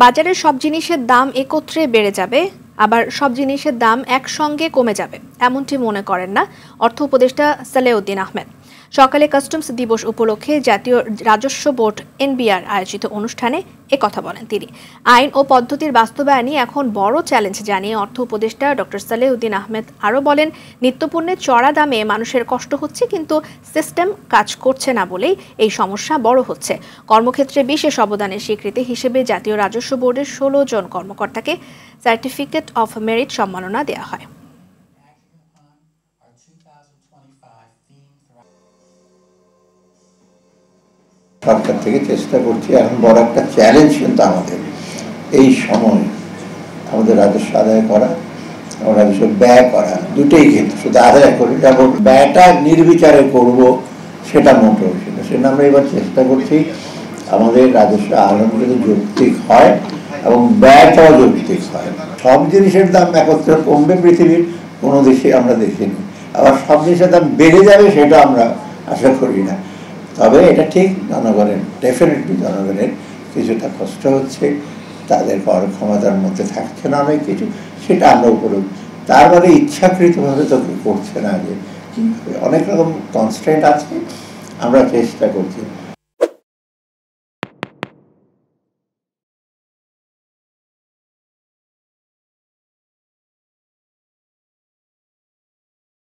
বাজারের সব জিনিসের দাম একত্রে বেড়ে যাবে, আবার সব জিনিসের দাম একসঙ্গে কমে যাবে এমনটি মনে করেন না অর্থ উপদেষ্টা সালেউদ্দিন আহমেদ। সকালে কাস্টমস দিবস উপলক্ষে জাতীয় রাজস্ব বোর্ড এনবিআর আয়োজিত অনুষ্ঠানে একথা বলেন তিনি। আইন ও পদ্ধতির বাস্তবায়নই এখন বড় চ্যালেঞ্জ জানিয়ে অর্থ উপদেষ্টা ডক্টর সালেউদ্দিন আহমেদ আরও বলেন, নিত্যপণ্যের চড়া দামে মানুষের কষ্ট হচ্ছে, কিন্তু সিস্টেম কাজ করছে না বলেই এই সমস্যা বড় হচ্ছে। কর্মক্ষেত্রে বিশেষ অবদানের স্বীকৃতি হিসেবে জাতীয় রাজস্ব বোর্ডের 16 জন কর্মকর্তাকে সার্টিফিকেট অফ মেরিট সম্মাননা দেওয়া হয়। সরকার থেকে চেষ্টা করছি, এখন বড় একটা চ্যালেঞ্জ কিন্তু আমাদের এই সময় আমাদের রাজস্ব আদায় করা এবং রাজস্ব ব্যয় করা দুটোই, কিন্তু শুধু আদায় করে যাব ব্যয়টা নির্বিচারে করব সেটা মোটেও সেটা আমরা এবার চেষ্টা করছি আমাদের রাজস্ব আহরণ যদি যৌক্তিক হয় এবং ব্যয়টাও যৌক্তিক হয়। সব জিনিসের দাম একত্রে কমবে পৃথিবীর কোনো দেশে আমরা দেখিনি, আবার সব জিনিসের দাম বেড়ে যাবে সেটা আমরা আশা করি না। তবে এটা ঠিক, জনগণের ডেফিনেটলি জনগণের কিছুটা কষ্ট হচ্ছে, তাদের কর ক্ষমতার মধ্যে থাকছে না অনেক কিছু, সেটা আমরা উপলব্ধি। তার মানে ইচ্ছাকৃতভাবে তো করছে না, যে কীভাবে অনেক রকম কনস্ট্রেন্ট আছে, আমরা চেষ্টা করছি